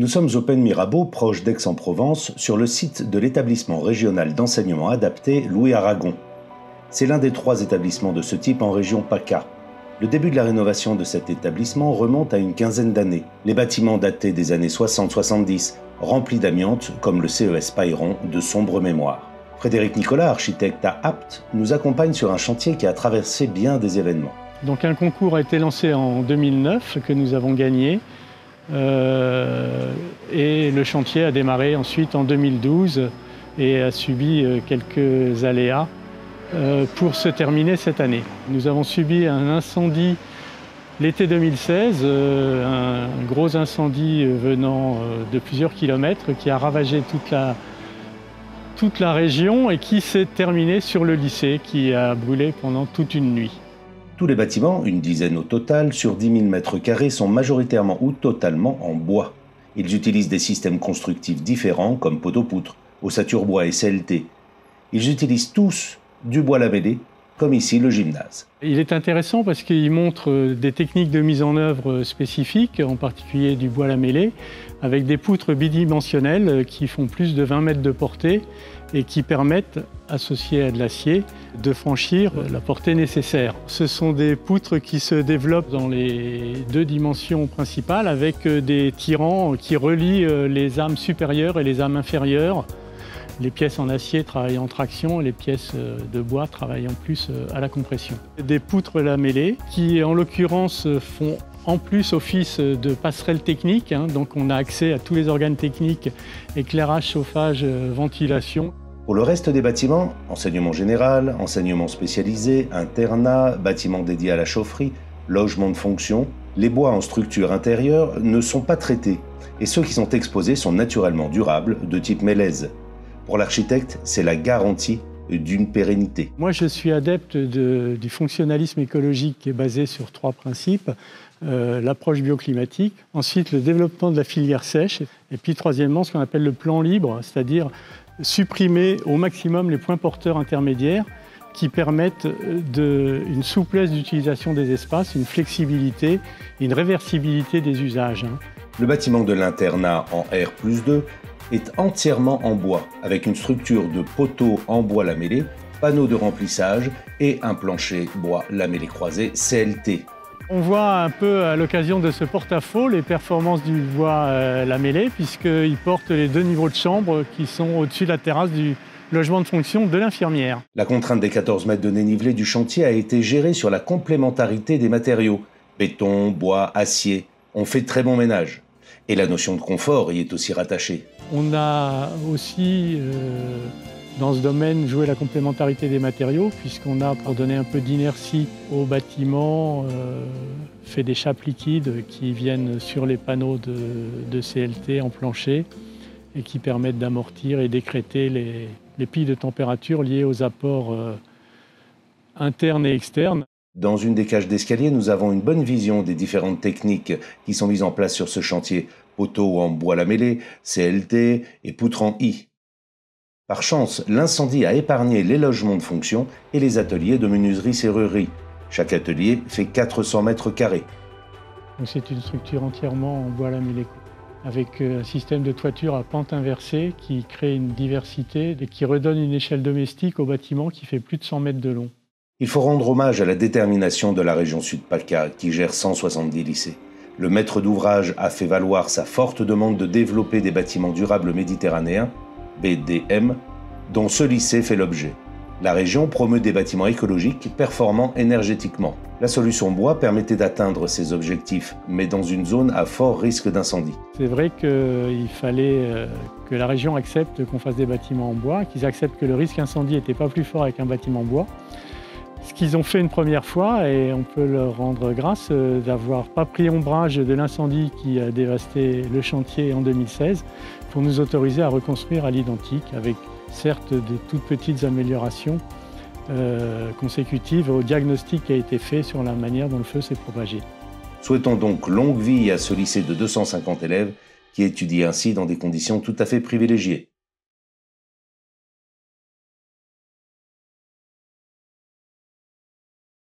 Nous sommes au Pen Mirabeau, proche d'Aix-en-Provence, sur le site de l'établissement régional d'enseignement adapté Louis Aragon. C'est l'un des 3 établissements de ce type en région PACA. Le début de la rénovation de cet établissement remonte à une quinzaine d'années. Les bâtiments datés des années 60-70, remplis d'amiante, comme le CES Payron, de sombre mémoire. Frédéric Nicolas, architecte à Apt, nous accompagne sur un chantier qui a traversé bien des événements. Donc un concours a été lancé en 2009 que nous avons gagné. Et le chantier a démarré ensuite en 2012 et a subi quelques aléas pour se terminer cette année. Nous avons subi un incendie l'été 2016, un gros incendie venant de plusieurs kilomètres qui a ravagé toute la région et qui s'est terminé sur le lycée qui a brûlé pendant toute une nuit. Tous les bâtiments, une dizaine au total, sur 10 000 m², sont majoritairement ou totalement en bois. Ils utilisent des systèmes constructifs différents comme poteaux-poutres, ossature bois et CLT. Ils utilisent tous du bois lamellé, comme ici le gymnase. Il est intéressant parce qu'il montre des techniques de mise en œuvre spécifiques, en particulier du bois lamellé, avec des poutres bidimensionnelles qui font plus de 20 mètres de portée et qui permettent, associées à de l'acier, de franchir la portée nécessaire. Ce sont des poutres qui se développent dans les 2 dimensions principales avec des tirants qui relient les armes supérieures et les armes inférieures. Les pièces en acier travaillent en traction et les pièces de bois travaillent en plus à la compression. Des poutres lamellées qui, en l'occurrence, font en plus office de passerelle technique, donc on a accès à tous les organes techniques, éclairage, chauffage, ventilation. Pour le reste des bâtiments, enseignement général, enseignement spécialisé, internat, bâtiments dédiés à la chaufferie, logement de fonction, les bois en structure intérieure ne sont pas traités et ceux qui sont exposés sont naturellement durables, de type mélèze. Pour l'architecte, c'est la garantie d'une pérennité. Moi, je suis adepte du fonctionnalisme écologique qui est basé sur 3 principes. L'approche bioclimatique, ensuite le développement de la filière sèche, et puis troisièmement, ce qu'on appelle le plan libre, c'est-à-dire supprimer au maximum les points porteurs intermédiaires qui permettent une souplesse d'utilisation des espaces, une flexibilité, une réversibilité des usages. Le bâtiment de l'internat en R+2 est entièrement en bois, avec une structure de poteaux en bois lamellé, panneaux de remplissage et un plancher bois lamellé croisé CLT. On voit un peu à l'occasion de ce porte-à-faux les performances du bois lamellé puisqu'il porte les 2 niveaux de chambre qui sont au-dessus de la terrasse du logement de fonction de l'infirmière. La contrainte des 14 mètres de dénivelé du chantier a été gérée sur la complémentarité des matériaux. Béton, bois, acier. On fait très bon ménage. Et la notion de confort y est aussi rattachée. On a aussi, dans ce domaine, joué la complémentarité des matériaux, puisqu'on a, pour donner un peu d'inertie au bâtiment, fait des chapes liquides qui viennent sur les panneaux de CLT en plancher et qui permettent d'amortir et d'écrêter les pics de température liés aux apports internes et externes. Dans une des cages d'escalier, nous avons une bonne vision des différentes techniques qui sont mises en place sur ce chantier. Poteaux en bois lamellé, CLT et poutres en I. Par chance, l'incendie a épargné les logements de fonction et les ateliers de menuiserie-serrurerie. Chaque atelier fait 400 m². C'est une structure entièrement en bois lamellé, avec un système de toiture à pente inversée qui crée une diversité et qui redonne une échelle domestique au bâtiment qui fait plus de 100 mètres de long. Il faut rendre hommage à la détermination de la région Sud-PACA qui gère 170 lycées. Le maître d'ouvrage a fait valoir sa forte demande de développer des bâtiments durables méditerranéens, BDM, dont ce lycée fait l'objet. La région promeut des bâtiments écologiques performants énergétiquement. La solution bois permettait d'atteindre ces objectifs, mais dans une zone à fort risque d'incendie. C'est vrai qu'il fallait que la région accepte qu'on fasse des bâtiments en bois, qu'ils acceptent que le risque incendie n'était pas plus fort avec un bâtiment en bois. Ce qu'ils ont fait une première fois, et on peut leur rendre grâce d'avoir pas pris ombrage de l'incendie qui a dévasté le chantier en 2016 pour nous autoriser à reconstruire à l'identique avec certes de toutes petites améliorations consécutives au diagnostic qui a été fait sur la manière dont le feu s'est propagé. Souhaitons donc longue vie à ce lycée de 250 élèves qui étudie ainsi dans des conditions tout à fait privilégiées.